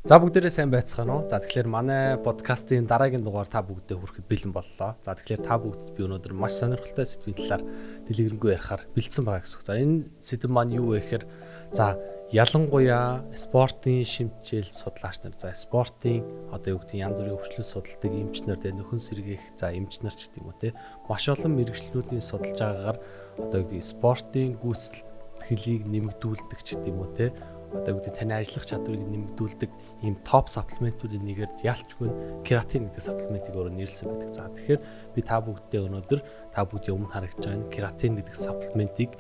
За бүгдээрээ сайн байцгаана уу? За тэгэхээр манай подкастын дараагийн дугаар та бүгдээ хүрэхэд бэлэн боллоо. За тэгэхээр та бүгд би өнөөдөр маш сонирхолтой сэдвийн талаар дэлгэрэнгүй ярихаар бэлдсэн байгаа гэсэн үг. За энэ сэдв маань юу вэ гэхээр ялангуяа спортын шимтгийл судлаач нар, спортын юу гэдэг янз бүрийн хөгжлөс судалдаг эмч нар, нөхөн сэргээх эмч нар ч гэдэг юм уу те. Маш олон мэрэгчлүүдийн судалж байгаагаар юу гэдэг спортын гүйцэтгэлийг нэмэгдүүлдэг ч гэдэг юм уу те. Таны ажиллах чадварыг нэмэгдүүлдэг ийм топ саплиментуудын нэгээр ялчгүй кератин гэдэг саплиментыг өөрөө нэрлсэн байдаг. За тэгэхээр би та бүгдээ өнөөдөр та бүгдийн өмнө харагдж байгаа энэ кератин гэдэг саплиментыг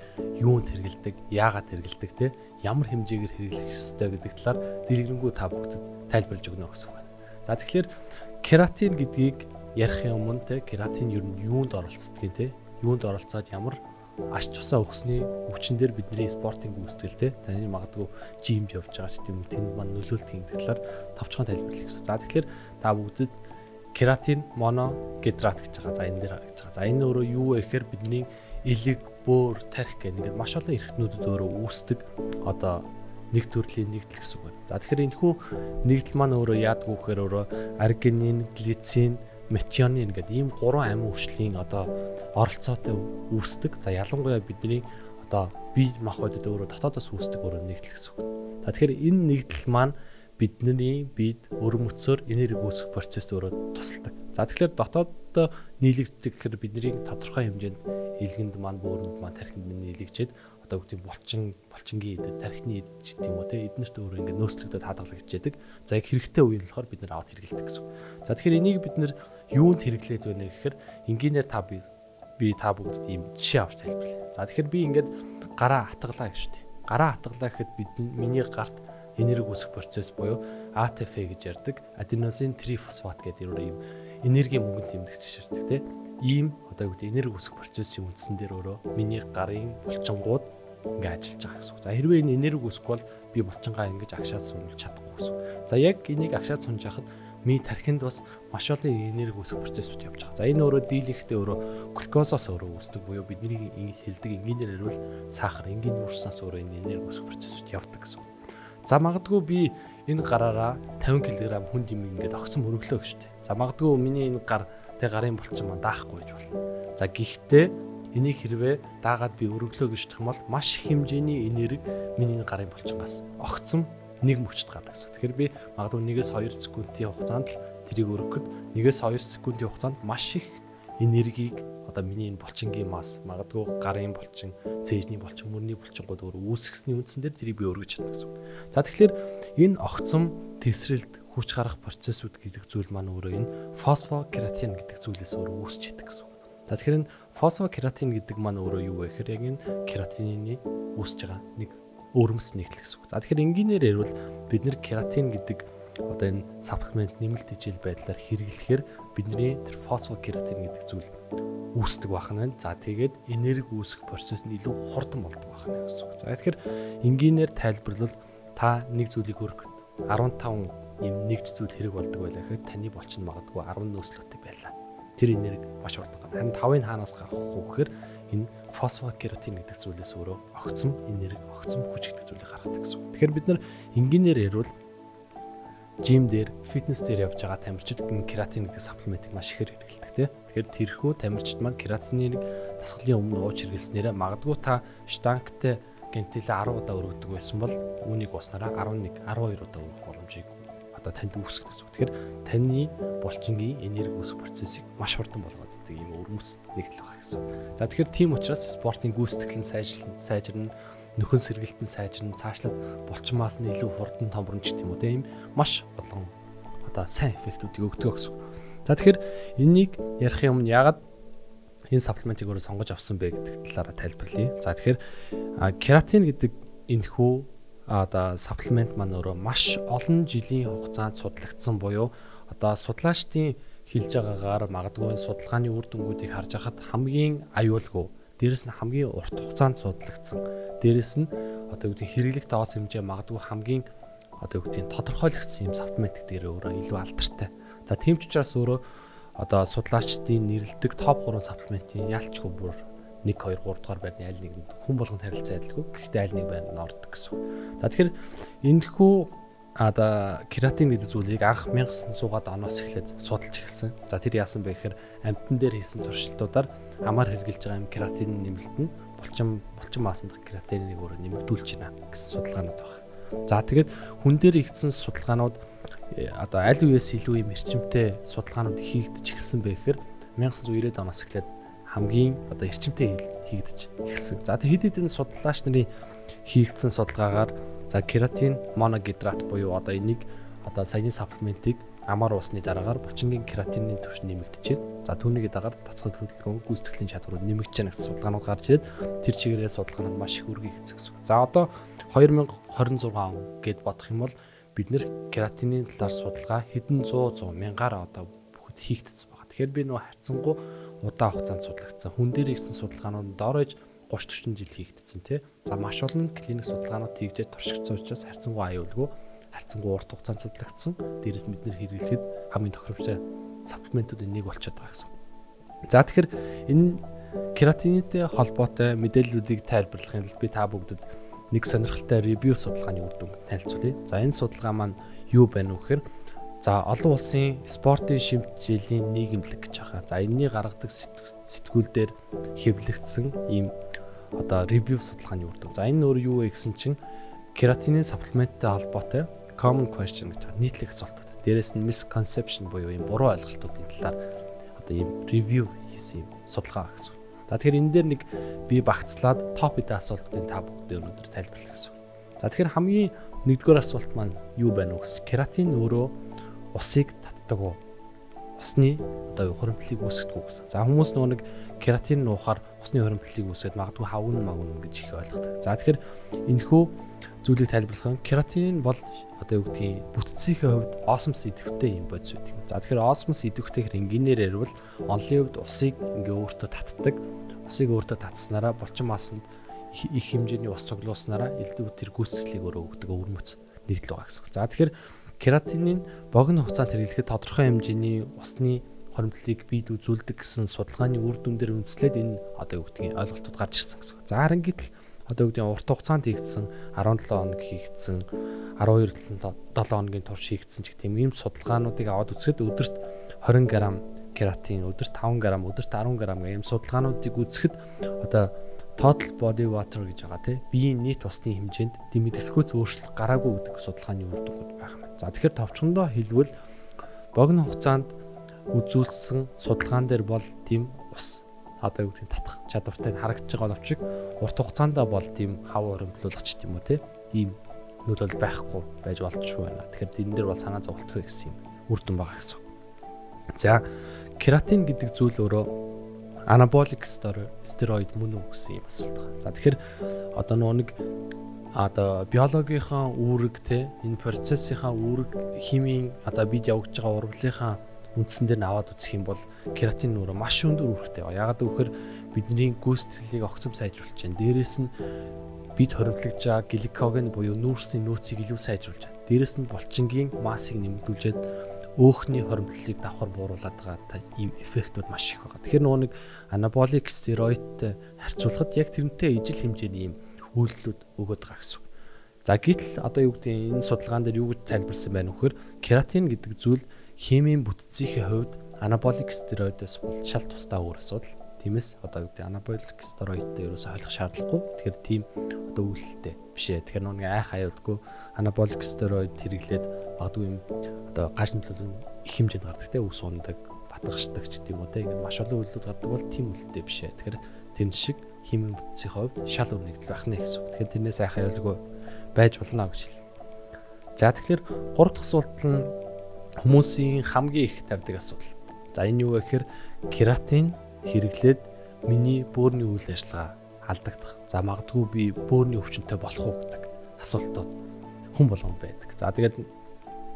юунд хэрэглэдэг, яагаад хэрэглэдэг те, ямар хэмжээгээр хэрэглэх ёстой гэдэг талаар дэлгэрэнгүй та бүгдэд тайлбарлаж өгнө гэсэн үг байна. За тэгэхээр кератин гэдгийг ярихын өмнө те кератин ер нь юунд оролцдог те, юунд оролцоод ямар аш тусаа өгсөний хүчин дээр бидний спортын гүйцэтгэлтэй таны магадгүй жимд явж байгаа ч гэдэм тэнд маань нөлөөлдөг гэдэг талаар товчхон тайлбарлах гэсэн. За тэгэхээр та бүгдд кератин, моногидрат гэж байгаа. За энэ дээр харагдаж байгаа. За энэ өөрөө юу вэ гэхээр бидний элэг, бөөр, тарих гэх ингээд маш олон эрхтнүүдэд өөрөө үүсдэг нэг төрлийн нэгдэл гэсэн үг байна. За тэгэхээр энэ хүү нэгдэл маань өөрөө яадаг вэ гэхээр өөрөө аргинин, глицин, метионин гэдэг ийм гурван амин хүчлийн оролцоотой үүсдэг. За ялангуяа бидний бие махбодод өөрөө дотоодоос үүсдэг нэгдэл гэсэн үг. За тэгэхээр энэ нэгдэл маань бидний биед өрөмөцөөр энерги үүсгэх процессд өөрөө тусалдаг. За тэгэхээр дотооддоо нийлэгддэг гэхээр бидний тодорхой хэмжээнд илгэнд маань, бөөрөнд маань, тархинд маань нийлэгчээд гэдэг булчингийн эдэд, тархины эдэд ч гэдэг юм уу те, эднэрт өөрөө ингээд нөөцлөгдөд хадгалагдчихэдэг. За яг хэрэгтэй үеийн болохоор бид нар аваад хэрэглэдэг гэсэн. За тэгэхээр энийг бид нар юунд хэрэглээд байна гэхээр энгийнээр би та бүгд ийм жишээ авч тайлбарлая. За тэгэхээр би ингээд гараа хатгалаа гэж үү. Гараа хатгалаа гэхэд миний гарт энерги үүсгэх процесс буюу ATP гэж ярддаг, аденозин трифосфат гэдэг ийм энергийн мөнгөнд тэмдэгч ширдэг те. Ийм энерги үүсгэх процессын үндсэн дээр өөрөө миний гарын булчингууд ингээд ажиллаж байгаа гэсэн үг. За хэрвээ энэ энерги үүсэхгүй бол би булчингаа ингэж агшаад сунуулж чадахгүй гэсэн. За яг энийг агшаад сунж яхад миний тархинд бас маш олон энерги үүсгэх процессууд явж байгаа. За энэ өөрөө дийлэхдээ өөрөө глюкозоос өөрөө үүсдэг буюу бидний хэлдэг энгийнээр ирвэл сахар, энгийн нүүрснээс өөрөө энэ энерги үүсгэх процессууд явдаг гэсэн. За магадгүй би энэ гараараа 50 кг хүнд юм ингээд огцон мөрөглөө гэж үү. За магадгүй миний энэ гарын булчин маань даахгүй гэж болно. За гэхдээ энийг хэрвээ даагаад би өргөлөө гэж бодох юм бол маш их хэмжээний энерги миний гарын булчингаас огцом нэг мөчд гарна гэсэн. Тэгэхээр би магадгүй 1-2 секундын хугацаанд л тэрийг өргөхөд 1-2 секундын хугацаанд маш их энергийг миний энэ булчингийн масс, магадгүй гарын булчин, цээжний булчин, мөрний булчингууд өөр үүсгэсний үндсэн дээр тэрийг би өргөж чадна гэсэн. За тэгэхээр энэ огцом тесрэлт хүч гарах процессууд гэдэг зүйл маань өөрөө энэ фосфокератин гэдэг зүйлээс өөрөө үүсч идэг гэсэн. За тэгэхээр энэ фосфокератин гэдэг маань өөрөө юу вэ гэхээр яг энэ кератины үүсэж байгаа нэг өрмөс нэгдэл гэсэн. За тэгэхээр энгийнээр ярил бид нэр кератин гэдэг энэ саплимент нэмэлт хичээл байдлаар хэрэглэхээр бидний тэр фосфокератин гэдэг зүйл үүсдэг байна. За тэгээд энерги үүсгэх процесс нь илүү хурдан болдог байна гэсэн. За тэгэхээр энгийнээр тайлбарлал та нэг зүйлийг өргөхөд 15 ийм нэгж зүйл хэрэг болдог байлаа гэхэд таны булчин магадгүй 10 нөөцлөлтөй байлаа. Тэр энерги маш хурдан гарна. Харин 5-ын хаанаас гарах вэ гэхээр энэ фосфокератин гэдэг зүйлээс өөрөө огцом энерги, огцом хүч гэдэг зүйлийг гаргадаг гэсэн. Тэгэхээр бид нар энгийнээр ярил жим дээр, фитнес дээр явж байгаа тамирчид кератин гэдэг саплиментыг маш ихээр хэрэглэдэг тийм. Тэгэхээр тэрхүү тамирчид маань кератиныг дасгалын өмнө ууж хэрэглэснээрээ магадгүй та штангтай гентилээ 10 удаа өргөдөг байсан бол үүнийг уснараа 11, 12 удаа өргөх боломжийг танд үүсгэх гэсэн. Тэгэхээр таны булчингийн энерги үүсгэх процессыг маш хурдан болгоод ийм өрмөс нэгдэл байгаа гэсэн. За тэгэхээр тийм учраас спортын гүйцэтгэл нь сайжирна, нөхөн сэргэлт нь сайжирна, цаашлаад булчин маас нь илүү хурдан томорно ч гэдэм үү тийм маш олон сайн эффектүүдийг өгдөг гэсэн. За тэгэхээр энийг ярихын өмнө яагаад энэ саплиментыг өөрөө сонгож авсан бэ гэдэг талаараа тайлбарлая. За тэгэхээр кератин гэдэг энэхүү саплимент маань өөрөө маш олон жилийн хугацаанд судлагдсан буюу судлаачдын хэлж байгаагаар магадгүй судалгааны үр дүнгуудыг харж байхад хамгийн аюулгүй, дээрэс нь хамгийн урт хугацаанд судлагдсан. Дээрэс нь хэрэглэх дооц хэмжээ магадгүй хамгийн тодорхойлогдсон юм саплимент гэдэг өөрөө илүү алдартай. За тийм ч учраас өөрөө судлаачдын нэрлэдэг топ 3 саплиментийн ялчгүй бүр 1 2 3 дугаар байрны аль нэгэнд хүн болгонд харилцаа адилгүй. Гэхдээ аль нэг байранд ордог гэсэн. За тэгэхээр энэхүү кератин гэдэг зүйлийг анх 1900-аад оноос эхлээд судалж эхэлсэн. За тэр яасан бэ гэхээр амьтан дээр хийсэн туршилтуудаар амар хэрглэж байгаа юм кератин нэмэлт нь булчин маасан дахь кератиныг өөрөө нэмэгдүүлж байна гэсэн судалгаанууд байна. За тэгээд хүн дээр хийгдсэн судалгаанууд аль үеэс илүү юм эрчимтэй судалгаанууд хийгдэж эхэлсэн бэ гэхээр 1990-ад оноос эхлээд хамгийн эрчимтэй хийгдэж эхэлсэн. За тэгээд хэд хэдэн судлаач нарын хийгдсэн судалгаагаар за кератин моногидрат буюу энийг саяны саплиментыг амар уусны дараагаар булчингийн кератины түвшин нэмэгдэжээ. За түүнийг дагаар дацгал хөдөлгөөн гүйцэтгэлийн чадварууд нэмэгдэж байна гэсэн судалгаанууд гарч ирээд тэр чигээрээ судалгаанууд маш их үргэлж хийгдсэн гэсэн. За 2026 он гэд бодох юм бол бид нэр кератины талаар судалгаа хэдэн 100 мянгаар бүгд хийгдсэн байна. Тэгэхээр би нөө харьцангуй удаан хугацаанд судлагдсан. Хүн дээр хийгдсэн судалгаанууд доорож 30-40 жил хийгдсэн тий. За маш олон клиник судалгаанууд хийгдэж туршигдсан учраас харьцангуй аюулгүй, харьцангуй урт хугацаанд судлагдсан. Дээрээс бид нэр хэрэглэхэд хамгийн тохиромжтой саплиментуудын нэг болчиход байгаа гэсэн. За тэгэхээр энэ кератинтэй холбоотой мэдээллүүдийг тайлбарлахын тулд би та бүгдэд нэг сонирхолтой ревю судалгааны үр дүн танилцуулъя. За энэ судалгаа маань юу байна вэ гэхээр олон улсын спортын шимтгийллийн нийгэмлэг гэж байгаа. За энэний гаргадаг сэтгүүл дээр хэвлэгдсэн ийм ревю судалгааны үр дүн. За энэ өөр юу вэ гэсэн чинь кератинын саплименттэй холбоотой common question гэж нийтлэг асуултууд. Дээрээс нь misconception буюу ийм буруу ойлголтуудын талаар ийм ревю хийсэн юм судалгаа гэсэн. За тэгэхээр энэ дээр нэг би багцлаад топ хэдэн асуултуудын та бүгдээ өнөөдөр тайлбарлах гэсэн. За тэгэхээр хамгийн нэгдүгээр асуулт маань юу байна вэ гэсэн. Кератин өөрөө усыг татдаг уу? Усны хуримтлалыг үүсгэдэг үү гэсэн. За хүмүүс нэг кератин уухаар усны хуримтлалыг үүсгээд магадгүй хавган гэж их ойлгодог. За тэгэхээр энэхүү зүйлийг тайлбарлах нь кератин бол бүтцийнхээ хувьд осмос идэвхтэй юм бодис үүдэг. За тэгэхээр осмос идэвхтэй хэрэг энгийнээр ярил онлын хувьд усыг өөртөө татдаг. Усыг өөртөө татснараа булчин маасанд их хэмжээний ус цуглуулснараа элдв тэр гүйцэтгэлийг өөрөө өгдөг өвөрмөц нэгдэл байгаа гэсэн. За тэгэхээр кератинын богино хугацаанд хэрэглэхэд тодорхой хэмжээний усны хуримтлалыг бийд үзүүлдэг гэсэн судалгааны үр дүн дээр үндэслээд энэ ойлголтууд гарч ирсэн гэсэн. За харин гэтэл урт хугацаанд хийгдсэн 17 хоног хийгдсэн 12-7 хоногийн турш хийгдсэн ч гэх юм судалгаануудыг аваад үзэхэд өдөрт 20 г кератин, өдөрт 5 г, өдөрт 10 г ийм судалгаануудыг үзэхэд total body water гэж байгаа тийм биеийн нийт усны хэмжээнд дэмэглэхүйц өөрчлөлт гараагүй гэдэг судалгааны үр дүнүүд байгаа юм. За тэгэхээр товчхондоо хэлбэл богино хугацаанд үзүүлсэн судалгаан дээр бол тийм ус татах чадвартай харагдаж байгаа боловч урт хугацаанд бол тийм хав хуримтлуулагч тийм үү тийм ийм нөлөөл байхгүй байж болчихгүй байна. Тэгэхээр энэ дээр бол санаа зовлтгүй гэсэн юм үр дүн байгаа гэсэн. За кератин гэдэг зүйл өөрөө анаболик стероид мөн үү гэсэн юм асуулт байна. За тэгэхээр нэг биологийнхаа үүрэг те энэ процессийнхаа үүрэг химийн бид явуулж байгаа урлагийнхаа үндсэн дээр аваад үзэх юм бол кератин өөрөө маш өндөр үүрэгтэй байна. Яагаад гэвэл бидний гүйцэтгэлийг огцом сайжруулж байна. Дээрээс нь бид хоримтлагдж байгаа гликоген буюу нүүрсний нөөцийг илүү сайжруулж байна. Дээрээс нь булчингийн массыг нэмэгдүүлжээд өөхний хоримтлалыг давхар бууруулад байгаа ийм эффектүүд маш их байгаа. Тэгэхээр нэг анаболик стероидтэй харьцуулахад яг тэрнтэй ижил хэмжээний ийм үйлдэлүүд өгöd байгаа гэсэн. За гэтэл энэ судалгаан дээр юу гэж тайлбарсан байна вэ гэхээр кератин гэдэг зүйл химийн бүтцийнхээ хувьд анаболик стероидоос бол шал тусдаа өөр асуудал. Тиймээс анаболик стероидтэй ерөөсөй ойлгох шаардлагагүй. Тэгэхээр тийм үйлдэлтэй биш ээ. Тэгэхээр нэг айх аюулгүй анаболик стероид хэрэглээд магадгүй юм гаж нөлөөлөл их хэмжээнд гардаг те ус ундаг, батгашдаг ч гэдэм үү те ингэ маш олон үйлдэлүүд гардаг бол тийм үйлдэлтэй биш ээ. Тэгэхээр тэн шиг химийн бүтцийн хувьд шал өөр нэгдэл байх нэ гэсэн. Тэгэхээр тэрнээс айх аюулгүй байж болно гэж хэлсэн. За тэгэхээр 3 дахь асуулт нь хүмүүсийн хамгийн их тавьдаг асуудал. За энэ юу вэ гэхээр кератин хэрэглээд миний бөөрийн үйл ажиллагаа алдагдах. За магадгүй би бөөрийн өвчнөд болох уу гэдэг асуултууд хүн болгонд байдаг. За тэгээд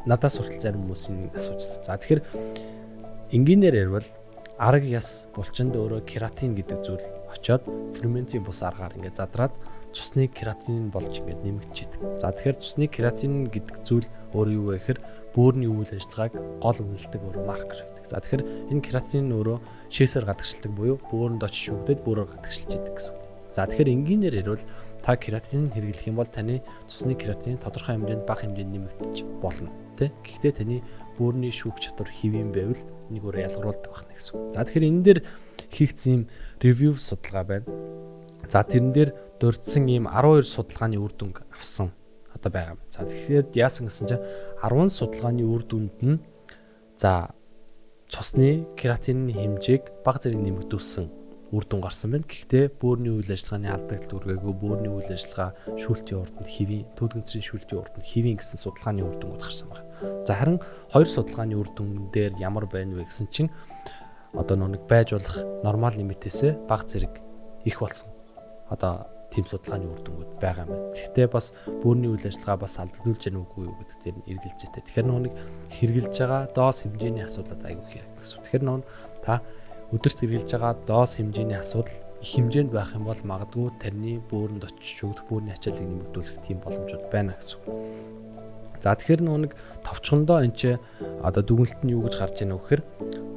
надаас хүртэл зарим хүмүүсийн асууж байна. За тэгэхээр энгийнээр ярил арга яс булчинд өөрөө кератин гэдэг зүйл очоод ферментийн бус аргаар ингээд задраад цусны кератин болж ингээд нэмэгдчихэд. За тэгэхээр цусны кератин гэдэг зүйл өөрөө юу вэ гэхээр бөөрийн үйл ажиллагааг гол үнэлдэг өөрөө маркер гэдэг. За тэгэхээр энэ кератин өөрөө шээсээр гадагшилдаг буюу бөөрөнд очиж шүүгдээд бөөрөөр гадагшилж идэг гэсэн. За тэгэхээр энгийнээр ирвэл та кератин хэрэглэх юм бол таны цусны кератин тодорхой хэмжээнд бага хэмжээнд нэмэгдэж болно. Тэ? Гэхдээ таны бөөрийн шүүх чадвар хэвийн байвал нэг өөр ялгаруулдаг байна гэсэн үг. За тэгэхээр энэ дээр хийгдсэн юм ревю судалгаа байна. За тэрэн дээр дурдсан ийм 12 судалгааны үр дүн авсан одоо байгаа юм. За тэгэхээр яасан гэсэн чинь 10 судалгааны үр дүнд нь за цусны кератины хэмжээг бага зэрэг нэмэгдүүлсэн үр дүн гарсан байна. Гэхдээ бөөрийн үйл ажиллагааны алдагдал үргээгүй, бөөрийн үйл ажиллагаа шүүлтийн урд нь хэвийн, төлгөнцрийн шүүлтийн урд нь хэвийн гэсэн судалгааны үр дүнгууд гарсан байна. За харин хоёр судалгааны үр дүн дээр ямар байна вэ гэсэн чинь одоо нэг байж болох нормал лимитээсээ бага зэрэг их болсон. Одоо тийм судалгааны үр дүнгууд байгаа юм байна. Гэхдээ бас бөөрийн үйл ажиллагаа бас алдагдуулж яах үгүй юу гэдэг дээр эргэлзээтэй. Тэгэхээр нэг хэрглэж байгаа доос хэмжээний асуудал айгүй хэрэг гэсэн. Тэгэхээр та өдөрт хэрглэж байгаа доос хэмжээний асуудал их хэмжээнд байх юм бол магадгүй тарны бөөрөнд очиж өгөх, бөөрийн ачааллыг нэмэгдүүлэх тийм боломжууд байна гэсэн. За тэгэхээр нэг товчхондоо энэ ч одоо дүгнэлт нь юу гэж гарч ийнэ вэ гэхээр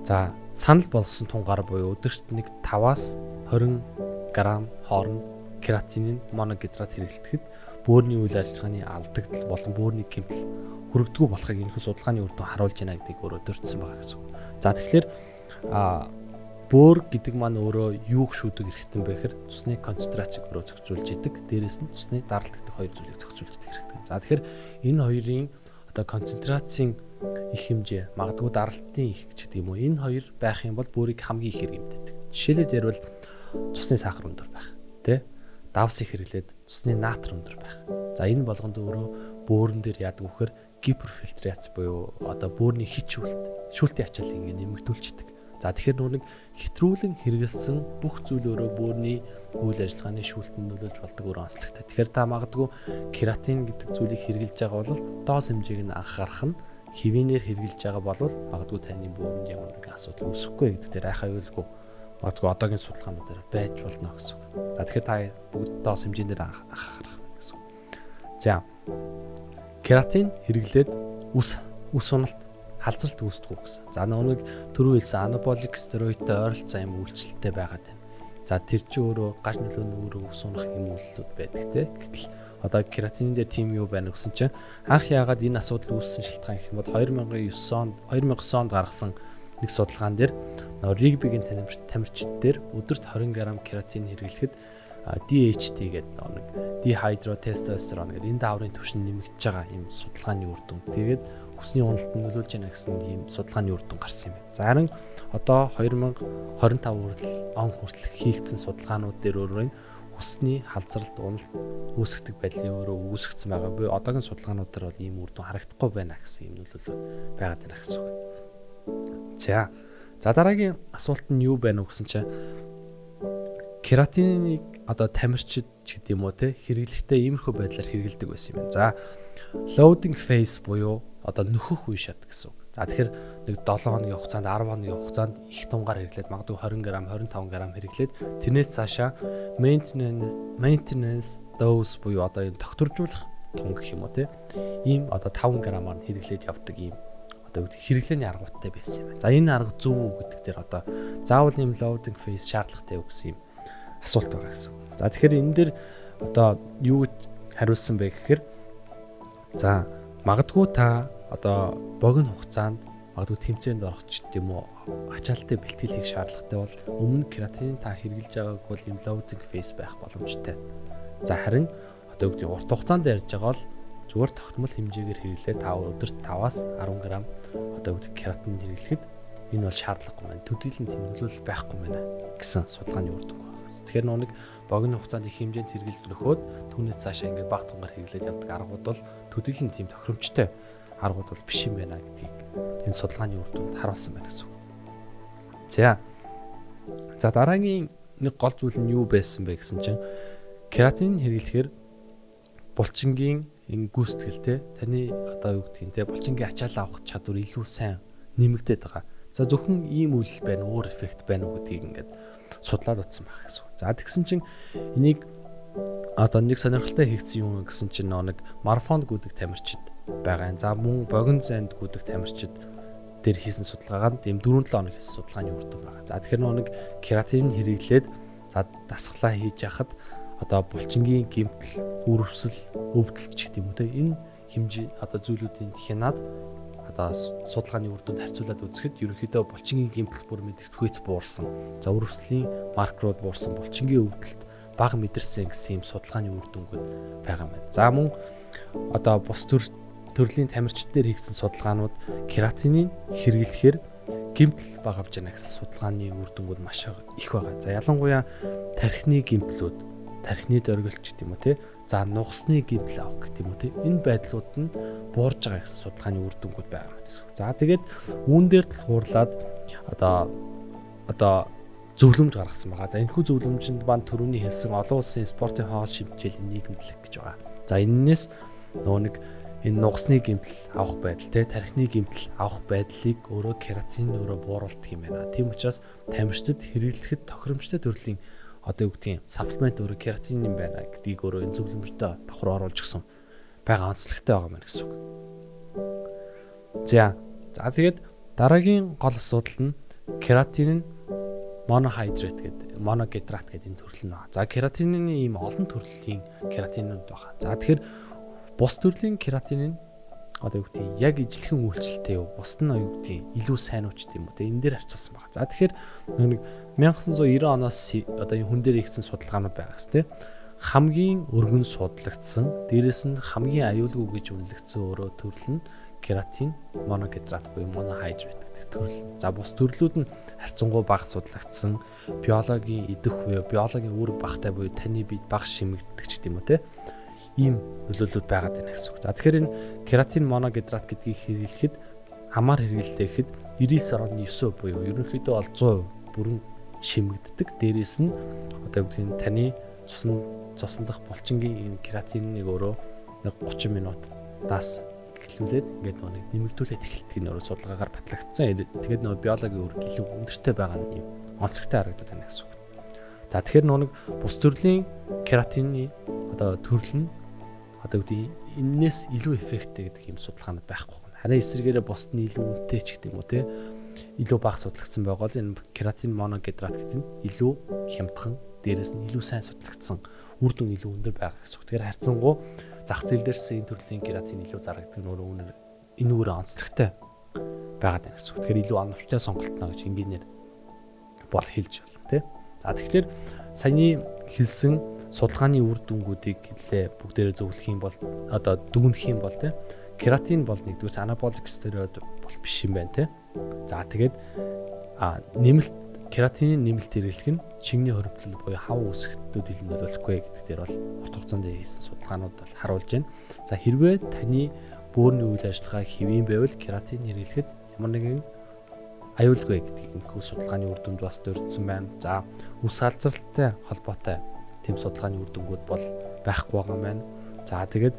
за санал болсон тунгаар буюу өдөрт нэг 5-аас 20 грамм хооронд кератинын моногидрат хэрэглэхэд бөөрийн үйл ажиллагааны алдагдал болон бөөрийн гэмтэл хүрэгдэггүй болохыг энэ судалгааны үр дүн харуулж байна гэдгийг өөрөө дурдсан байгаа гэсэн. За тэгэхээр бөөр гэдэг маань өөрөө юуг шүүдэг эрхтэн бэ гэхээр цусны концентрацийг өөрөө зохицуулж идэг. Дээрээс нь цусны даралт гэдэг хоёр зүйлийг зохицуулж идэг хэрэгтэй. За тэгэхээр энэ хоёрын одоо концентрацийн их хэмжээ, магадгүй даралтын их ч гэдэг юм уу. Энэ хоёр байх юм бол бөөрийг хамгийн их хэрэгэмддэг. Жишээлээд ярил цусны сахар өндөр байх, тэ? Давсыг хэрэглээд цусны натр өндөр байх. За энэ болгонд өөрөө бөөрөн дээр яадаг вөхөр гиперфильтрац буюу одоо бөөрийн хит шүүлтийн ачааллыг ингэ нэмэгдүүлчихдэг. За тэгэхээр нэг хэтрүүлэн хэрэгэлсэн бүх зүйл өөрөө бөөрийн үйл ажиллагааны шүүлтэнд нөлөөлж болдог өөр онцлогтой. Тэгэхээр та магадгүй кератин гэдэг зүйлийг хэрэглэж байгаа бол доос хэмжээг нь анхаарах нь хэвийнээр хэрэглэж байгаа бол магадгүй таны бөөрөнд ямар нэгэн асуудал үүсэхгүй гэдэг дээр айхаа юулгүй. Магадгүй одоогийн судалгаануудаар байж болно гэсэн. За тэгэхээр та бүгд доос хэмжээндээр анхаарах гэсэн. За кератин хэрэглээд үс уналт халзалт үүсдэг гэсэн. За нэг түрүү хэлсэн анаболик стероидтэй ойролцоо юм үйлчлэлтэй байгаад байна. За тэр чинь өөрөө гаж нөлөөний өөрөө ус унах юм үйлчлүүд байдаг те. Гэтэл одоо кератинин дээр тийм юу байна гэсэн чинь анх яагаад энэ асуудал үүссэн шалтгаан гэх юм бол 2009 онд гаргасан нэг судалгаан дээр Ригбигийн тамирчид дээр өдөрт 20 г кератин хэрэглэхэд DHT гэдэг нэг дихайдротестостерон гэдэг энэ дааврын түвшин нэмэгдэж байгаа юм судалгааны үр дүн. Тэгээд хүсний уналтанд нөлөөлж байна гэсэн ийм судалгааны үр дүн гарсан юм байна. За харин одоо 2025 он хүртэл хийгдсэн судалгаанууд дээр өөрөө хүсний халзралт уналт үүсгдэг байдлын өөрөө үүсгэсэн байгаа. Буюу одоогийн судалгаануудаар бол ийм үр дүн харагдахгүй байна гэсэн юм нөлөөлөл байгаад байна гэсэн үг. За дараагийн асуулт нь юу байна вэ гэсэн чинь кератиныг одоо тамирчид ч гэдэг юм уу те хэрэглэхдээ иймэрхүү байдлаар хэрэглэдэг байсан юм байна. За loading phase буюу одоо нөхөх үе шат гэсэн үг. За тэгэхээр нэг 7 хоногийн хугацаанд 10 хоногийн хугацаанд их тунгаар хэрэглээд магадгүй 20 г 25 г хэрэглээд тэрнээс цаашаа maintenance dose буюу одоо энэ тогтворжуулах тун гэх юм уу те ийм одоо 5 г-аар хэрэглээд явдаг ийм одоо хэрэглээний аргуудтай байсан юм байна. За энэ арга зөв үү гэдэг дээр одоо заавал ийм loading phase шаардлагатай юу гэсэн юм асуулт байгаа гэсэн. За тэгэхээр энэ дээр одоо юу гэж хариулсан бэ гэхээр за магадгүй та одоо богино хугацаанд магадгүй тэмцээнд орох ч гэдэм үү ачаалттай бэлтгэл хийх шаардлагатай бол өмнө кератин та хэрэглэж байгааг бол ийм loading phase байх боломжтой. За харин одоо үгдийн урт хугацаанд ярьж байгаа бол зүгээр тогтмол хэмжээгээр хэрэглээ та өдөрт 5-аас 10 г одоо үгдийн кератин хэрэглэхэд энэ бол шаардлагагүй байна. Төдийлөн тийм нөлөөлөл байхгүй байна гэсэн судалгааны үр дүн байна. Тэгэхээр нэг богино хугацаанд их хэмжээнд хэрэглэж нөхөөд түүнээс цаашаа ингээд бага тунгаар хэрэглээд явдаг аргууд бол төдийлөн тийм тохиромжтой аргууд бол биш юм байна гэдгийг энэ судалгааны үр дүнд харуулсан байна гэсэн үг. За дараагийн нэг гол зүйл нь юу байсан бэ гэсэн чинь кератин хэрэглэхээр булчингийн энэ гүйцэтгэлтэй таны одоо юу гэдгийг те булчингийн ачаалал авах чадвар илүү сайн нэмэгдээд байгаа. За зөвхөн ийм үйл байна, өөр эффект байна уу гэдгийг ингээд судлаад утсан байх гэсэн. За тэгсэн чинь энийг одоо нэг сонирхолтой хийгдсэн юм гэсэн чинь нэг марафонд гүдэг тамирчид байгаа. За мөн богино зайд гүдэг тамирчид дээр хийсэн судалгаагаар ийм 4-7 хоног хийсэн судалгааны үр дүн байгаа. За тэгэхээр нэг кератин хэрэглээд За дасгалаа хийж яхад одоо булчингийн гэмтэл, үрвсэл, өвдөлт ч гэдэг юм уу те энэ хэмжээ одоо зүйлүүдийн хянаад одоо судалгааны үр дүнд харьцуулаад үзэхэд ерөнхийдөө булчингийн гэмтэл бүр мэддэхүйц буурсан. За үрвслийн маркерууд буурсан, булчингийн өвдөлт бага мэдэрсэн гэсэн юм судалгааны үр дүнгууд байгаа юм байна. За мөн одоо бус төрлийн тамирчид дээр хийгдсэн судалгаанууд кератиныг хэрэглэхээр гэмтэл бага авч яана гэсэн судалгааны үр дүнгууд маш их байгаа. За ялангуяа тархины гэмтлүүд, тархины дөргөлч гэдэг юм уу те. За нугасны гэмтэл авах гэдэг юм уу те. Энэ байдлууд нь буурж байгаа гэсэн судалгааны үр дүнгууд байгаа юм гэсэн. За тэгээд үүн дээр тулгуурлаад одоо зөвлөмж гаргасан байгаа. За энэхүү зөвлөмжөнд бан төрөний хэлсэн олон улсын спортын хоол шимтгийллийн нийгэмдлэг гэж байгаа. За энэнээс нөгөө нэг энэ нугасны гэмтэл авах байдал те тархины гэмтэл авах байдлыг өөрөө кератин өөрөө бууруулдаг юм байна. Тийм учраас тамирчид хэрэглэхэд тохиромжтой төрлийн одоо юу гэдгийг саплимент өөрөө кератин юм байна гэдгийг өөрөө энэ зөвлөмжөдөө давхар оруулж гисэн байгаа онцлогтой байгаа мэн гэсэн үг. За тэгээд дараагийн гол асуудал нь кератин нь монохайдрат гэдэг моногидрат гэдэг энэ төрөл нь байна. За кератинийн ийм олон төрлийн кератинууд байна. За тэгэхээр бус төрлийн кератин нь одоо юу гэдгийг яг ижлэхэн үйлчлэлтэй юу? Бусд нь юу гэдгийг илүү сайн ууч гэдэг юм уу? Энэ дээр харьцуулсан байна. За тэгэхээр нэг 1990 оноос одоо энэ хүн дээр хийгдсэн судалгаанууд байгаа гэсэн тийм хамгийн өргөн судлагдсан, дээрэс нь хамгийн аюулгүй гэж үнэлэгдсэн өөрөө төрөл нь кератин моногидрат буюу монохайдрат гэдэг төрөл. За бус төрлүүд нь харьцангуй бага судлагдсан, биологийн идэх буюу биологийн үүрэг багтай буюу таны биед бага шимэгддэг ч гэдэг юм уу тийм ийм нөлөөллүүд байгаад байна гэсэн үг. За тэгэхээр энэ кератин моногидрат гэдгийг хэрэглэхэд хамаар хэрэглэхэд 99.9% буюу ерөнхийдөө бол 100% бүрэн шимэгддэг. Дээрээс нь одоо юу гэдгийг таны цусан дах булчингийн энэ кератиныг өөрөө 30 минутаас эхлүүлээд ингээд нэг нэмэгдүүлээд эхэлдэг нь өөрөө судалгаагаар батлагдсан. Тэгээд нөгөө биологийн үүрэг илүү өндөртэй байгаа нь юм онцлогтой харагдаад байна гэсэн үг. За тэгэхээр нөгөө бус төрлийн кератины одоо төрөл нь одоо үүдээ энээс илүү эффекттэй гэдэг юм судалгаанууд байхгүй байна. Харин эсвэргээрээ бусд нь илүү үнэтэй ч гэдэг юм уу те илүү бага судлагдсан байгаа бол энэ кератин моногидрат гэдэг нь илүү хямдхан, дээрээс нь илүү сайн судлагдсан, үр дүн илүү өндөр байгаа гэсэн үг. Тэгэхээр харьцангуй зах зээл дээрс энэ төрлийн кератин илүү зарагддаг нь өөрөө энэ өөрөө онцлогтой байгаад байна гэсэн үг. Тэгэхээр илүү оновчтой сонголт нэ гэж энгийнээр бол хэлж байна те. За тэгэхээр саяны хэлсэн судалгааны үр дүнгуудыг хэлээ бүгдээрээ зөвлөх юм бол одоо дүгнэх юм бол те кератин бол нэгдүгээр анаболик стероид бол биш юм байна те. За тэгээд нэмэлт кератинийн нэмэлт хэрэглэх нь шингэний хоригдлол буюу хав үүсгэхтэд илүү нөлөөлөхгүй гэдэг дээр бол урт хугацаанд хийсэн судалгаанууд бол харуулж байна. За хэрвээ таны бөөрийн үйл ажиллагаа хэвийн байвал кератин хэрэглэхэд ямар нэгэн аюулгүй гэдгийг нөхөө судалгааны үр дүнд бас дурдсан байна. За үс салзаралтай холбоотой тэм судалгааны үр дүнгууд бол байхгүй байгаа юм байна. За тэгээд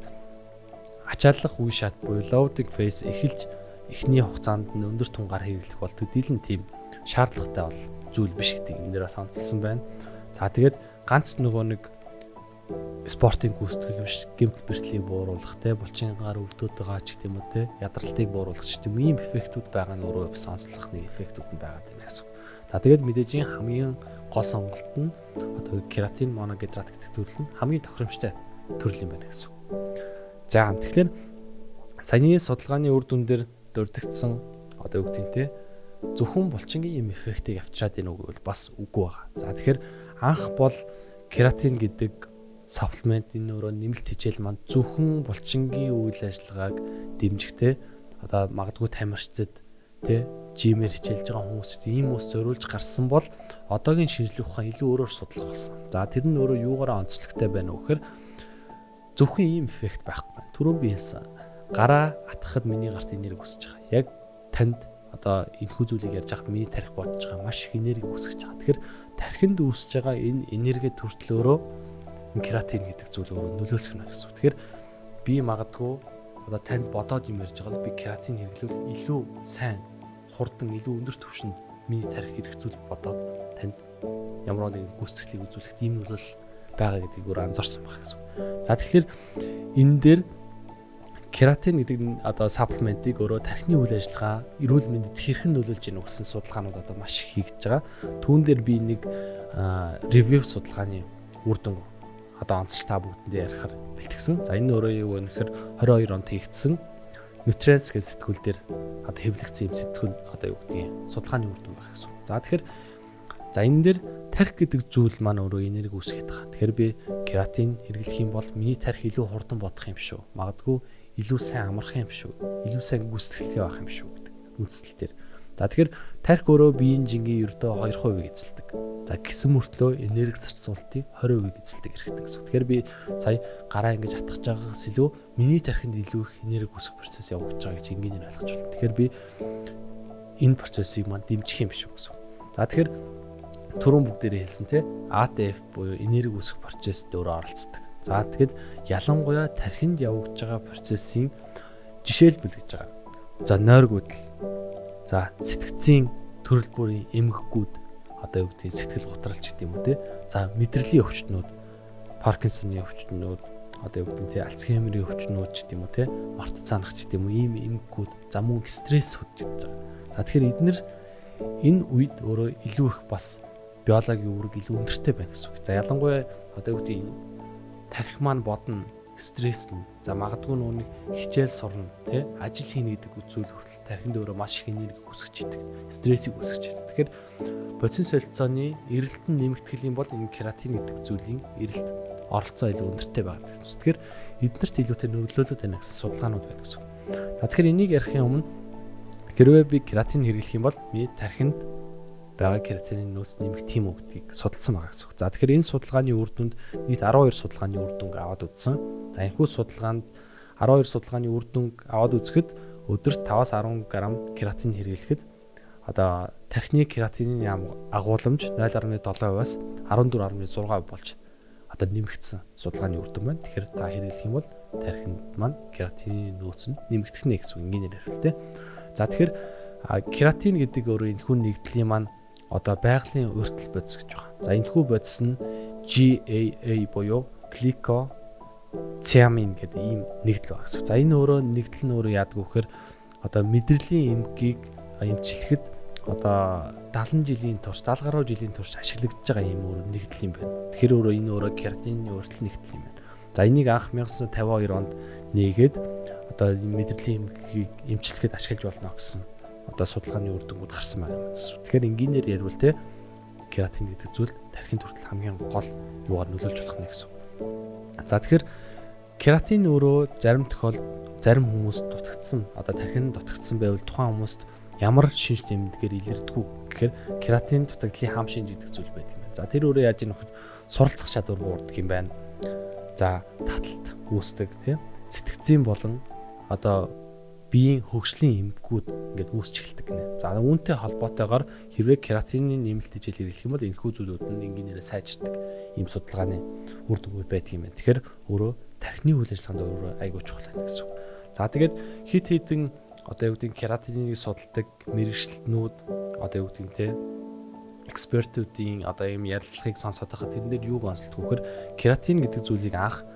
ачааллах үе шат буюу loading phase эхэлж эхний хугацаанд нь өндөр тунгаар хэрэглэх бол төдийлөн тийм шаардлагатай бол зүйл биш гэдэг энэ дээрээ сонцолсон байна. За тэгээд ганц нөгөө нэг спортын гүйцэтгэл биш, гэмтэл бэртлийг бууруулах те булчингаар өвдөд байгаа ч гэдэг юм уу те ядралтыг бууруулах ч гэдэг юм ийм эффектүүд байгаа нь өөрөө бас онцлог нэг эффектүүд нь байгаа юм гэсэн. За тэгээд мэдээж хамгийн гол сонголт нь одоо кератин моногидрат гэдэг төрөл нь хамгийн тохиромжтой төрөл юм байна гэсэн. За тэгэхээр саяны судалгааны үр дүн дээр дурддагдсан одоо юу гэдэг те зөвхөн булчингийн юм эффектийг авчираад ийн үг бол бас үгүй байгаа. За тэгэхээр анх бол кератин гэдэг саплимент энэ өөрөө нэмэлт хичээл манд зөвхөн булчингийн үйл ажиллагааг дэмжихтэй одоо магадгүй тамирчдад тэ жимээр хичээлж байгаа хүмүүст ийм ус зориулж гарсан бол одоогийн шинжилгээ ухаан илүү өөрөөр судлах болсон. За тэр нь өөрөө юугаараа онцлогтой байна вэ гэхээр зөвхөн ийм эффект байхгүй байна. Түрүүн би хэлсэн гараа атгахад миний гарт энерги өсөж байгаа. Яг танд одоо энэхүү зүйлийг ярьж байхад миний тарих бодож байгаа маш их энерги үүсгэж байгаа. Тэгэхээр тархинд үүсэж байгаа энэ энерги төртлөөрөө кератин гэдэг зүйл өөрөө нөлөөлөх нь гэсэн. Тэгэхээр би магадгүй одоо танд бодоод юм ярьж байгаа бол би кератин хэрэглүүл илүү сайн, хурдан, илүү өндөр түвшинд миний тарих хэрэгцүүл бодоод танд ямар нэгэн гүйцэтгэлийг үзүүлэхэд ийм нөлөөлөл байгаа гэдгийг өөр анзаарсан байх гэсэн. За тэгэхээр энэ дээр кератин гэдэг одоо саплементийг өөрөө тархины үйл ажиллагаа, эрүүл мэндэд хэрхэн нөлөөлж ийнө гэсэн судалгаанууд одоо маш их хийгдэж байгаа. Түүн дээр би нэг ревью судалгааны үр дүн одоо онцлж та бүгдэндээ ярихаар бэлтгэсэн. За энэ өөрөө юу вэ гэхээр 22 онд хийгдсэн Nutrients гэх сэтгүүл дээр одоо хэвлэгдсэн юм сэтгүүл одоо юу гэдгийг судалгааны үр дүн байх гэсэн. За тэгэхээр энэ дээр тархи гэдэг зүйл маань өөрөө энерги үүсгэж байгаа. Тэгэхээр би кератин хэрэглэх юм бол миний тархи илүү хурдан бодох юм шүү. Магадгүй илүү сайн амарх юм шүү. Илүү сайн гүйцэтгэлтэй байх юм шүү гэдэг үндсэл дээр. За тэгэхээр тархи өөрөө биеийн жингийн ердөө 2% эзэлдэг. За гисэн мөртлөө энерги зарцуулалтын 20% эзэлдэг хэрэгтэй гэсэн. Тэгэхээр би сая гараа ингэж атгах байгаагаас илүү миний тархинд илүү их энерги үүсгэх процесс явагдаж байгаа гэж энгийнээр ойлгож байна. Тэгэхээр би энэ процессыг маань дэмжих юм шүү гэсэн. За тэгэхээр түрүүн бүгдээрээ хэлсэн те ATF буюу энерги үүсгэх процессд өөрөө оролцдог. За тэгэд ялангуяа тархинд явагдаж байгаа процессын жишээлбэл гэж байгаа. За нойргүйдэл. За сэтгцийн төрөл бүрийн эмгэгүүд одоо юу гэдэг сэтгэл готролч гэдэг юм уу те. За мэдрэлийн өвчтнүүд, Паркинсоны өвчтнүүд, одоо юу гэдэг те Альцгеймерийн өвчтнүүд ч гэдэг юм уу те. Март цаанах ч гэдэг юм уу ийм эмгэгүүд, за мөн стресс хөдөлж байгаа. За тэгэхээр эдгээр энэ үед өөрөө илүү их бас биологийн үүрэг илүү өндөртэй байна гэсэн үг. За ялангуяа одоо юу гэдэг тархи маань бодно, стресснэ. За магадгүй нүуний хичээл сурна, тий ажил хийнэ гэдэг үзүүл хүртэл тархинд өөрөө маш их энерги үүсгэж идэг, стрессийг үүсгэж идэг. Тэгэхээр бодис солилцооны эрэлтэн нэмэгдэх юм бол энэ кератин гэдэг зүйлийн эрэлт оролцоо илүү өндөртэй байгаа гэдэг. Тэгэхээр эднэрт илүүтэй нөлөөлөд байна гэсэн судалгаанууд байна гэсэн. За тэгэхээр энийг ярихын өмнө хэрвээ би кератин хэрэглэх юм бол миний тархинд байгаа кератинын нөөц нэмэх тийм үү гэдгийг судалсан байгаа гэсэн. За тэгэхээр энэ судалгааны үр дүнд нийт 12 судалгааны үр дүнг аваад үзсэн. За энэхүү судалгаанд 12 судалгааны үр дүнг аваад үзэхэд өдөрт 5-10 г кератин хэрэглэхэд одоо тархины кератинын агуулмж 0.7%-аас 14.6% болж одоо нэмэгдсэн судалгааны үр дүн байна. Тэгэхээр та хэрэглэх юм бол тархинд маань кератинын нөөц нь нэмэгдэх нэ гэсэн энгийнээр ярилтэй. За тэгэхээр кератин гэдэг өөрөө энэхүү нэгдлийн маань одоо байгалийн уртл бодис гэж байгаа. За энэхүү бодис нь GAA буюу гликоциамин гэдэг ийм нэгдэл байгаа гэсэн. За энэ өөрөө нэгдэл нь өөрөө яадаг вэ гэхээр одоо мэдрэлийн эмгэгийг эмчлэхэд одоо 70 жилийн турш 70 гаруй жилийн турш ашиглагдж байгаа юм өөр нэгдэл юм байна. Тэгэхээр өөрөө энэ өөрөө кератинын уртл нэгдэл юм байна. За энийг анх 1952 онд нээгээд одоо мэдрэлийн эмгэгийг эмчлэхэд ашиглаж болно гэсэн одоо судалгааны үр дүнгууд гарсан байна. Тэгэхээр энгийнээр ярил те кератин гэдэг зүйл тархинд хүртэл хамгийн гол юугаар нөлөөлж болох нэ гэсэн. За тэгэхээр кератин өөрөө зарим тохиолдолд зарим хүмүүст дутагдсан одоо тархинд дутагдсан байвал тухайн хүмүүст ямар шинж тэмдгээр илэрдэггүй гэхээр кератин дутагдлын хам шинж гэдэг зүйл байдаг юм байна. За тэр өөрөө яаж ийм суралцах чадвар буурдаг юм байна. За таталт үүсдэг тийм сэтгцийн болон одоо биеийн хөгжлийн эмгэгүүд ингээд үүсч эхэлдэг гинэ. За үүнтэй холбоотойгоор хэрвээ кератинын нэмэлт хичээл хэрэглэх юм бол энэхүү зүйлүүд нь энгийнээрээ сайжирдаг ийм судалгааны үр дүнүүд байдаг юм байна. Тэгэхээр өөрөө тархины үйл ажиллагаанд өөрөө айгүй чухал байна гэсэн. За тэгээд хит хитэн одоо юу гэдэг кератиныг судалдаг мэрэгчлэтнүүд одоо юу гэдэг те экспертүүдийн одоо ийм ярилцлагыг сонсоод байхад тэрэн дээр юуг онцлдог вөхөр кератин гэдэг зүйлийг анх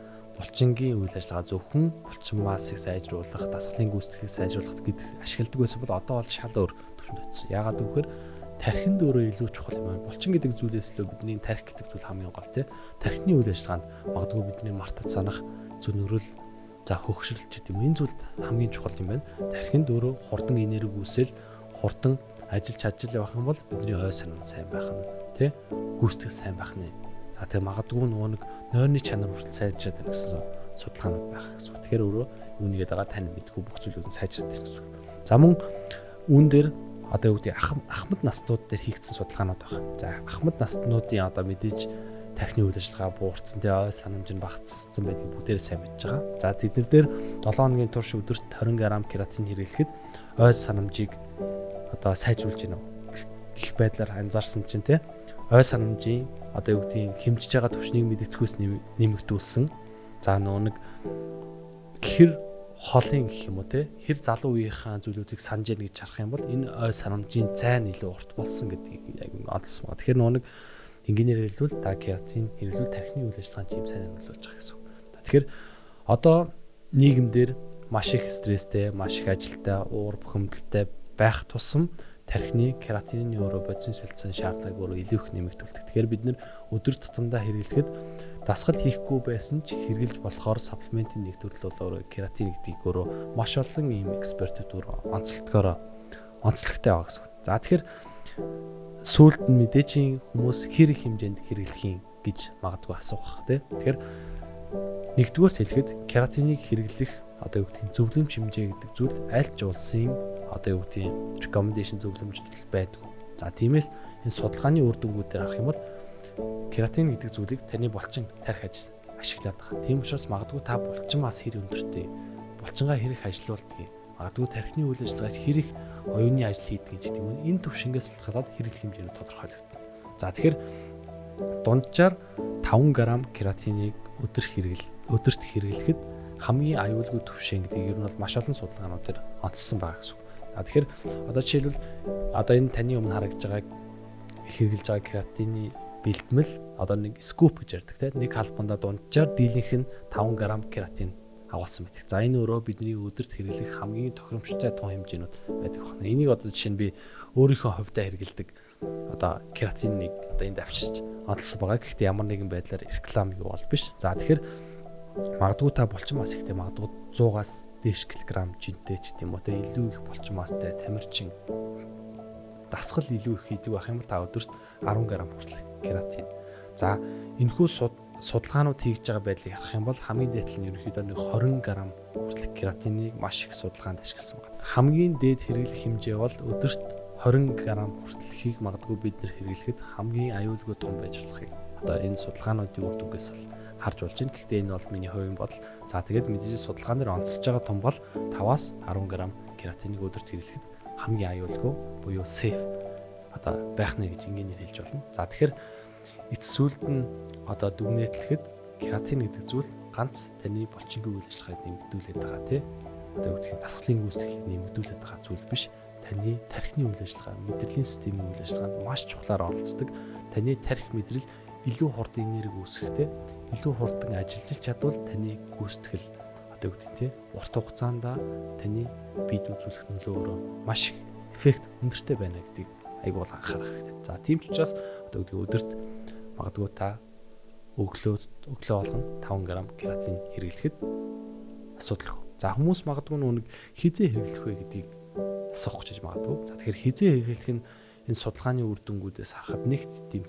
булчингийн үйл ажиллагаа зөвхөн булчин массыг сайжруулах, дасгалын гүйцэтгэлийг сайжруулах гэдэг ашигладаг байсан бол одоо бол шал өөр төвшөнд очсон. Яагаад гэвэл тархинд өөрөө илүү чухал юм байна. Булчин гэдэг зүйлээс илүү бидний тархи гэдэг зүйл хамгийн гол тий. Тархины үйл ажиллагаанд магадгүй бидний мартаж санах, зөнөрөл, за хөгшрөлч гэдэг юм. Энэ зүйл хамгийн чухал юм байна. Тархинд өөрөө хурдан энерги үүсэл, хурдан ажиллаж чадчих явах юм бол бидний ой санаа сайн байх нь тий. Гүйцэтгэл сайн байх нь. За тэгээ магадгүй нөгөө нэг нойрны чанар хүртэл сайжраад байна гэсэн судалгаанууд байх гэсэн. Тэгэхээр өөрөө үүнийгээ дагаа тань мэдгүй бүх зүйлүүд нь сайжраад байна гэсэн. За мөн үүн дээр одоо юу гэдэг ахмад настнууд дээр хийгдсэн судалгаанууд байна. За ахмад настнуудын одоо мэдээж тархины үйл ажиллагаа буурсан, тэгээ ой санамж нь багассан байдгийг бүгдээрээ сайн мэдж байгаа. За тэднэр дээр 7 хоногийн турш өдөрт 20 г кератин хэрэглэхэд ой санамжийг одоо сайжруулж гинэ гэх байдлаар анзаарсан чинь тий ой санамжийн одоо юу гэдгийг хэмжиж байгаа төвшнийг мэддэхүйс нэмэгдүүлсэн. За нэг хэр холын гэх юм уу те хэр залуу үеийнхаа зүйлүүдийг санаж яах гэж харах юм бол энэ ой санамжийн зайн илүү урт болсон гэдгийг яг онцлсан байна. Тэгэхээр нэг энгийнээр хэлбэл та кератин хэрэглүүл тархины үйл ажиллагаанд ийм сайн нөлөөлж байгаа гэсэн. Тэгэхээр одоо нийгэмдэр маш их стресстэй, маш их ажилтай, уур бухимдалтай байх тусам тархины кератинийн нейрободисын солилцоон шаардлагыг өөрөө илүү их нэмэгдүүлдэг. Тэгэхээр бид нэр өдөр тутамдаа хэрэглэхэд дасгал хийхгүй байсан ч хэрэглэж болохоор саплиментийн нэг төрөл бол өөрөө кератин гэдгийг өөрөө маш олон ийм экспертүүд өөрөө онцлогтой байгаа гэсэн үг. За тэгэхээр сүүлд нь мэдээж хүмүүс хэрэг хэмжээнд хэрэглэх юм гэж магадгүй асуух бах тий. Тэгэхээр нэгдүгээр хэлэхэд кератиныг хэрэглэх одоо юу гэдэг зөвлөмж хэмжээ гэдэг зүйл аль ч улсын одоо юу гэдэг recommendation зөвлөмжтөл байдаг. За тиймээс энэ судалгааны үр дүнгуудээр харах юм бол кератин гэдэг зүйлийг таны булчин тарих ашиглаад байгаа. Тийм учраас магадгүй та булчин бас хэр өндөртэй, булчингаа хэрэг ажилуулдаг, магадгүй тархины үйл ажиллагааг хэрэг оюуны ажил хийдэг гэж тийм үү. Энэ төвшингээс халаад хэрэглэх хэмжээнд тодорхойлогдно. За тэгэхээр дунджаар 5 г кератиныг өдөрт хэрэглэхэд хамгийн аюулгүй түвшин гэдгийг ер нь бол маш олон судалгаануудаар онцлсан байгаа гэсэн үг. За тэгэхээр одоо жишээлбэл одоо энэ таны өмнө харагдж байгааг хэрэглэж байгаа кератины бэлтгэл одоо нэг скуп гэж ярьдаг тийм нэг халбанда дунджаар дийлэнх нь 5 г кератин агуулсан байдаг. За энэ өөрөө бидний өдөрт хэрэглэх хамгийн тохиромжтой тун хэмжээнүүд байдаг байна. Энийг одоо жишээ нь би өөрийнхөө хувьдаа хэрэглэдэг одоо кератиныг одоо энд авчирч онцлсан байгаа. Гэхдээ ямар нэгэн байдлаар реклам юу бол биш. За тэгэхээр магадгүй та булчин мас ихтэй магадгүй 100-аас дээш килограмм жинтэй ч гэдэм үү те илүү их булчин мастай тамирчин дасгал илүү их хийдэг байх юм бол та өдөрт 10 г хүртэлх кератин. За энэхүү судалгаанууд хийж байгаа байдлыг харах юм бол хамгийн дээд нь ерөнхийдөө 20 г хүртэлх кератиныг маш их судалгаанд ашигласан байна. Хамгийн дээд хэрэглэх хэмжээ бол өдөрт 20 г хүртэлхийг магадгүй бид нэр хэрэглэхэд хамгийн аюулгүй том байж болохыг одоо энэ судалгаануудын үр дүнгээс бол харж болж байна. Гэхдээ энэ бол миний хувийн бодол. За тэгээд мэдээж судалгаан дээр онцлж байгаа том бол 5-аас 10 г кератиныг өдөрт хэрэглэхэд хамгийн аюулгүй буюу safe одоо байх нэ гэж ингээр хэлж болно. За тэгэхээр эцэс сүлд нь одоо дүгнэлтэхэд кератин гэдэг зүйл ганц таны булчингийн үйл ажиллагааг нэмэгдүүлээд байгаа тий. Одоо үгдхийн дасгалын гүйцэтгэлийг нэмэгдүүлээд байгаа зүйл биш. Таны тархины үйл ажиллагаа, мэдрэлийн системийн үйл ажиллагаанд маш чухлаар оролцдог. Таны тархи мэдрэл илүү хурдан энерги үүсгэхтэй, илүү хурдан ажиллаж чадвал таны гүйцэтгэл одоо юу гэдэг тий урт хугацаанд таны биед үзүүлэх нөлөө өөрөө маш их эффект өндөртэй байна гэдгийг айгуул анхаарах хэрэгтэй. За тийм ч учраас одоо юу гэдэг өдөрт магадгүй та өглөө болгон 5 г кератин хэрэглэхэд асуудалгүй. За хүмүүс магадгүй нүг хизээ хэрэглэх вэ гэдгийг асуух гэж магадгүй. За тэгэхээр хизээ хэрэглэх нь энэ судалгааны үр дүнгуудээс харахад нэг тийм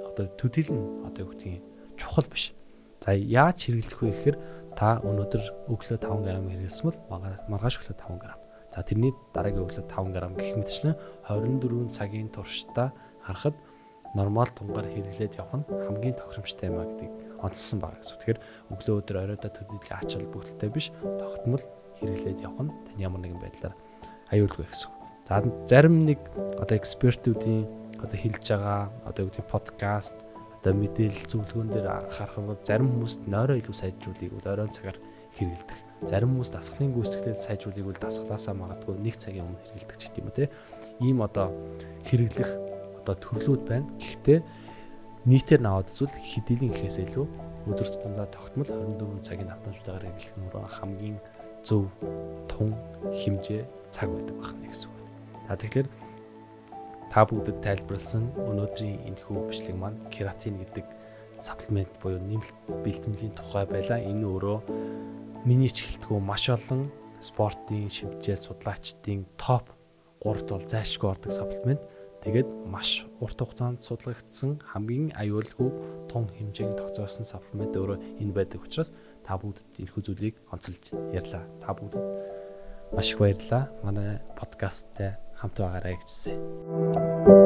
одоо төдийл нь одоо юу гэдгийг чухал биш. За яаж хэрэглэх вэ гэхээр та өнөөдөр өглөө 5 г хэрэглэсэн бол маргааш өглөө 5 г. За тэрний дараагийн өглөө 5 г гэх мэтчлэн 24 цагийн туршдаа харахад нормал тунгаар хэрэглээд явах нь хамгийн тохиромжтой юм а гэдгийг онцлсан байгаа гэсэн. Тэгэхээр өглөө өдөр оройдоо төдийлээ ач холбогдолтой биш тогтмол хэрэглээд явах нь таны ямар нэгэн байдлаар аюулгүй гэсэн. За зарим нэг одоо экспертүүдийн одоо хэлж байгаа одоо юу гэдэг подкаст одоо мэдээлэл зөвлөгөөн дээр анхаарах бол зарим хүмүүст нойроо илүү сайжруулыг бол оройн цагаар хэрэгэлдэг. Зарим хүмүүс дасгалын гүйцэтгэлийг сайжруулыг бол дасгалаасаа магадгүй 1 цагийн өмнө хэрэгэлдэг ч гэдэм үү те. Ийм одоо хэрэглэх одоо төрлүүд байна. Гэхдээ нийтээр наваад үзвэл хэдийлийн ихээс илүү өдөр тутамдаа тогтмол 24 цагийн давтамжтайгаар хэрэглэх нь хамгийн зөв тун хэмжээ цаг байдаг байна гэсэн үг. За тэгэхээр та бүгдэд тайлбарласан өнөөдрийн энэхүү бичлэг маань кератин гэдэг саплимент буюу нэмэлт бэлтгэмжийн тухай байлаа. Энэ өөрөө миний ч хэлтгүү маш олон спортын шимтгий судлаачдын топ 3-т бол зайлшгүй ордог саплимент. Тэгээд маш урт хугацаанд судлагдсан хамгийн аюулгүй том хэмжээний тогтворсон саплимент өөрөө энэ байдаг учраас та бүгдэд энэхүү зүйлийг онцолж ярьлаа. Та бүгдэд маш их баярлалаа. Манай подкасттай хамт байгаарай гэж хүсье.